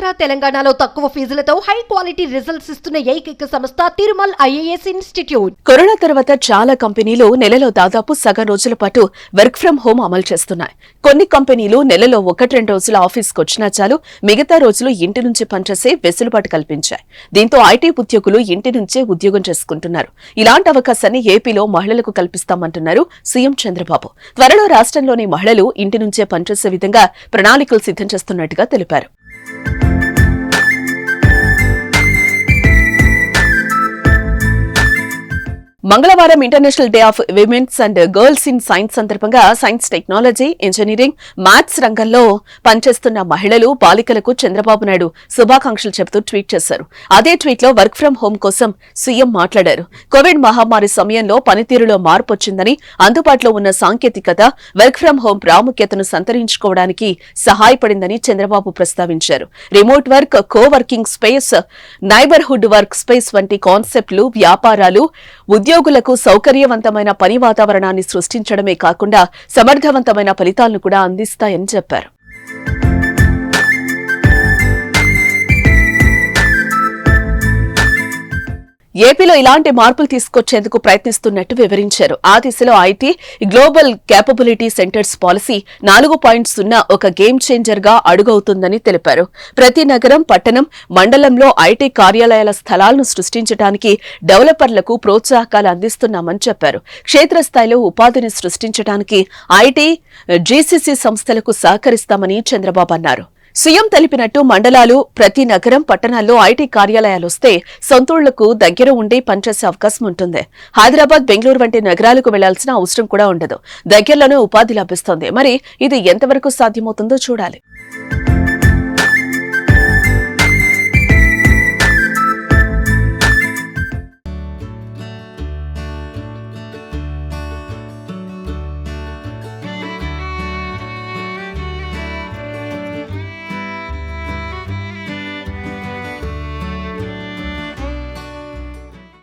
ఆంధ్ర తెలంగాణలో తక్కువ ఫీజులతో high quality results ఇస్తున్న ఏకైక సంస్థ తిరుమల్ ఐఏఎస్ ఇన్స్టిట్యూట్. కరోనా తర్వాత చాలా కంపెనీలు నెలలో దాదాపు సగం రోజుల పాటు వర్క్ ఫ్రం హోం అమలు చేస్తున్నాయి. కొన్ని కంపెనీలు నెలలో 1-2 రోజుల ఆఫీస్కి వచ్చినా చాలు, మిగతా రోజులు ఇంటి నుంచి పనిచేసే వెసులుబాటు కల్పించాయి. దీంతో ఐటీ ఉద్యోగులు ఇంటి నుంచే ఉద్యోగం చేసుకుంటున్నారు. ఇలాంటి అవకాశాన్ని ఏపీలో మహిళలకు కల్పిస్తామంటున్నారు సీఎం చంద్రబాబు. త్వరలో రాష్ట్రంలోని మహిళలు ఇంటి నుంచే పనిచేసే విధంగా ప్రణాళికలు సిద్ధం చేస్తున్నట్టుగా తెలిపారు. మంగళవారం international day of women's and girls in science సందర్భంగా సైన్స్, టెక్నాలజీ, ఇంజనీరింగ్, మ్యాథ్స్ రంగంలో పనిచేస్తున్న మహిళలు, బాలికలకు చంద్రబాబు నాయుడు శుభాకాంక్షలు చెబుతూ ట్వీట్ చేశారు. అదే ట్వీట్ లో వర్క్ ఫ్రం హోం కోసం సీఎం మాట్లాడారు. కోవిడ్ మహమ్మారి సమయంలో పనితీరులో మార్పు వచ్చిందని, అందుబాటులో ఉన్న సాంకేతికత వర్క్ ఫ్రం హోం ప్రాముఖ్యతను సంతరించుకోవడానికి సహాయపడిందని చంద్రబాబు ప్రస్తావించారు. Remote work, co working space, neighbourhood work space వంటి కాన్సెప్ట్లు వ్యాపారాలు, ఉద్యోగులకు సౌకర్యవంతమైన పని వాతావరణాన్ని సృష్టించడమే కాకుండా సమర్థవంతమైన ఫలితాలను కూడా అందిస్తాయని చెప్పారు. ఏపీలో ఇలాంటి మార్పులు తీసుకొచ్చేందుకు ప్రయత్నిస్తున్నట్టు వివరించారు. ఆ దిశలో IT global capability centres policy 4.0 ఒక గేమ్ చేంజర్ గా అడుగవుతుందని తెలిపారు. ప్రతి నగరం, పట్టణం, మండలంలో ఐటీ కార్యాలయాల స్థలాలను సృష్టించడానికి డెవలపర్లకు ప్రోత్సాహకాలు అందిస్తున్నామని చెప్పారు. క్షేత్రస్థాయిలో ఉపాధిని సృష్టించడానికి ఐటీ, జీసీసీ సంస్థలకు సహకరిస్తామని చంద్రబాబు అన్నారు. సీఎం తెలిపినట్టు మండలాలు, ప్రతి నగరం, పట్టణాల్లో ఐటీ కార్యాలయాలొస్తే సొంతూళ్లకు దగ్గర ఉండి పనిచేసే అవకాశం ఉంటుంది. హైదరాబాద్, బెంగళూరు వంటి నగరాలకు వెళ్లాల్సిన అవసరం కూడా ఉండదు. దగ్గరలోనే ఉపాధి లభిస్తుంది. మరి ఇది ఎంతవరకు సాధ్యమవుతుందో చూడాలి.